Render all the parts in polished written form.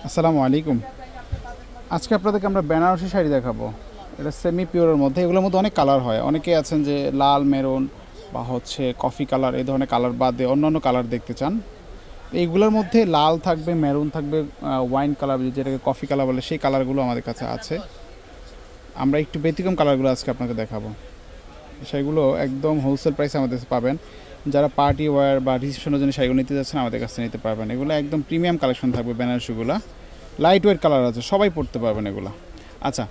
আসসালামু আলাইকুম। আজকে আপনাদেরকে আমরা বেনারসি শাড়ি দেখাবো। এটা সেমি পিওরের মধ্যে, এগুলোর মধ্যে অনেক কালার হয়। অনেকেই আছেন যে লাল, মেরুন বা হচ্ছে কফি কালার, এই ধরনের কালার বাদে অন্যান্য কালার দেখতে চান। এইগুলোর মধ্যে লাল থাকবে, মেরুন থাকবে, ওয়াইন কালার যেটাকে কফি কালার বলে, সেই কালারগুলো আমাদের কাছে আছে। আমরা একটু ব্যতিক্রম কালারগুলো আজকে আপনাকে দেখাবো। সেগুলো একদম হোলসেল প্রাইসে আমাদের কাছে পাবেন। যারা পার্টি ওয়্যার বা রিসেপশনের জন্য শাড়িগুলো নিতে যাচ্ছেন আমাদের কাছে নিতে পারবেন। এগুলো একদম প্রিমিয়াম কালেকশন থাকবে বেনারসিগুলো। লাইট ওয়েট কালার আছে, সবাই পরতে পারবেন এগুলো। আচ্ছা,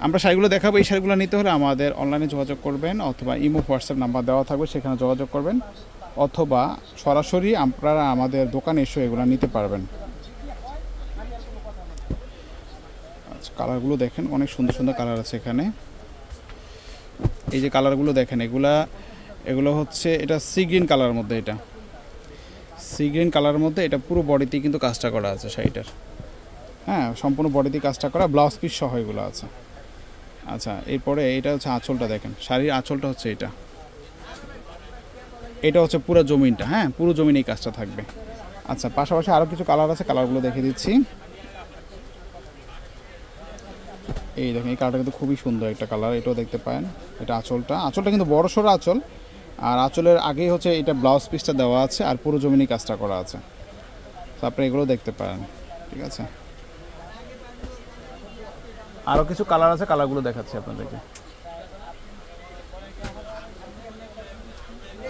আমরা শাড়িগুলো দেখাবো। এই শাড়িগুলো নিতে হলে আমাদের অনলাইনে যোগাযোগ করবেন, অথবা ইমো হোয়াটসঅ্যাপ নাম্বার দেওয়া থাকবে, সেখানে যোগাযোগ করবেন, অথবা সরাসরি আপনারা আমাদের দোকানে এসে এগুলো নিতে পারবেন। আচ্ছা, কালারগুলো দেখেন, অনেক সুন্দর সুন্দর কালার আছে এখানে। এই যে কালারগুলো দেখেন, এগুলো হচ্ছে, এটা সি গ্রিন কালারের মধ্যে, এটা সি গ্রিন কালারের মধ্যে, এটা পুরো বডিতেই কিন্তু কাজটা করা আছে শাড়িটার। হ্যাঁ, সম্পূর্ণ বডিতে কাজটা করা, ব্লাউজ পিস সহ এগুলো আছে। আচ্ছা, এরপরে এটা হচ্ছে আঁচলটা দেখেন, শাড়ির আঁচলটা হচ্ছে এটা হচ্ছে পুরো জমিনটা, হ্যাঁ পুরো জমিনে এই কাজটা থাকবে। আচ্ছা, পাশাপাশি আরও কিছু কালার আছে, কালারগুলো দেখে দিচ্ছি। এই দেখেন, এই কালারটা কিন্তু খুবই সুন্দর একটা কালার, এটাও দেখতে পারেন। এটা আঁচলটা কিন্তু বড় সড়ো আঁচল, আর আঁচলের আগেই হচ্ছে এটা ব্লাউজ পিসটা দেওয়া আছে, আর পুরো জমিনে কাজটা করা আছে। তো আপনি এগুলো দেখতে পারেন, ঠিক আছে। আরও কিছু কালার আছে, কালারগুলো দেখাচ্ছি আপনাদেরকে।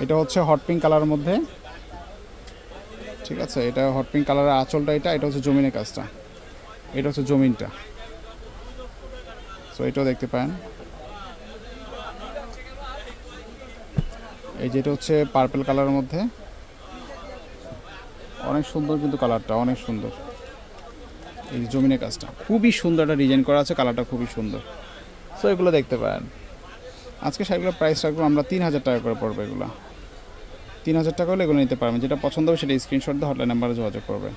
এটা হচ্ছে হট পিঙ্ক কালারের মধ্যে, ঠিক আছে। এটা হট পিঙ্ক কালারের আঁচলটা, এটা হচ্ছে জমিনের কাজটা, এটা হচ্ছে জমিনটা। সো এটাও দেখতে পারেন। এই যেটা হচ্ছে পার্পল কালারের মধ্যে, অনেক সুন্দর কিন্তু কালারটা, অনেক সুন্দর। এই জমিনের কাজটা খুবই সুন্দর, একটা ডিজাইন করা আছে, কালারটা খুবই সুন্দর। সো এগুলো দেখতে পারেন। আজকে শাড়িগুলোর প্রাইস রাখবো আমরা 3000 টাকা করে পড়বে। এগুলো 3000 টাকা হলে এগুলো নিতে পারবেন। যেটা পছন্দ হবে সেটা স্ক্রিনশট দিয়ে হটলাইন নাম্বারে যোগাযোগ করবেন।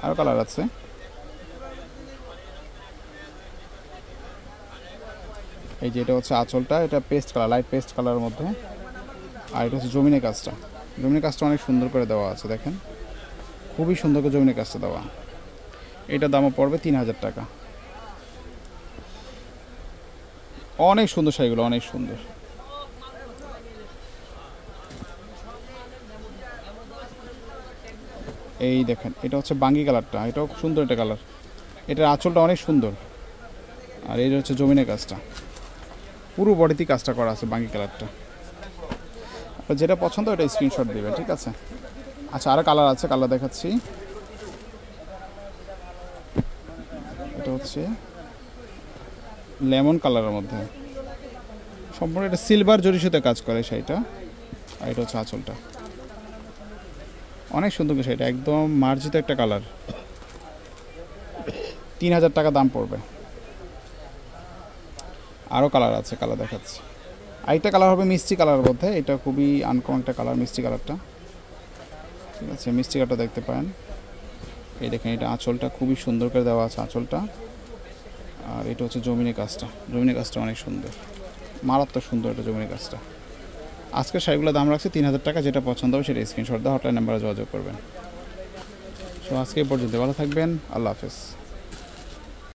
আরও কালার আছে। এই যে এটা হচ্ছে আঁচলটা, এটা পেস্ট কালার, লাইট পেস্ট কালারের মধ্যে। আর এটা হচ্ছে জমিনের কাজটা অনেক সুন্দর করে দেওয়া আছে, দেখেন খুবই সুন্দর করে জমিনের কাজটা দেওয়া। এটার দামও পড়বে 3000 টাকা। অনেক সুন্দর শাড়িগুলো, অনেক সুন্দর। এই দেখেন, এটা হচ্ছে বাঙ্গি কালারটা, এটাও খুব সুন্দর একটা কালার। এটার আঁচলটা অনেক সুন্দর, আর এই হচ্ছে জমিনের কাজটা, পুরো বডিতে কাজটা করা আছে বাঙ্গি কালারটা। আপনার যেটা পছন্দ ওটা স্ক্রিনশট দেবেন, ঠিক আছে। আচ্ছা, আরও কালার আছে, কালার দেখাচ্ছি। এটা হচ্ছে লেমন কালারের মধ্যে, সম্পূর্ণ এটা সিলভার জরি সুতে কাজ করে শাড়িটা। আর এটা হচ্ছে আঁচলটা, অনেক সুন্দর শাড়িটা, একদম মার্জিত একটা কালার। 3000 টাকা দাম পড়বে। আরও কালার আছে, কালার দেখাচ্ছি। আরেকটা কালার হবে মিষ্টি কালারের মধ্যে, এটা খুবই আনকমন একটা কালার, মিষ্টি কালারটা, ঠিক আছে। মিষ্টি কালারটা দেখতে পারেন। এই দেখেন, এটা আঁচলটা খুবই সুন্দর করে দেওয়া আছে, আঁচলটা। আর এটা হচ্ছে জমিনের কাজটা অনেক সুন্দর, মারাত্মক সুন্দর এটা জমিনের কাজটা। আজকের শাড়িগুলোর দাম রাখছে 3000 টাকা। যেটা পছন্দ হবে সেটা স্ক্রিনশট দিয়ে হটলাইন নাম্বারে যোগাযোগ করবেন। সো আজকে এই পর্যন্ত, ভালো থাকবেন, আল্লাহ হাফেজ।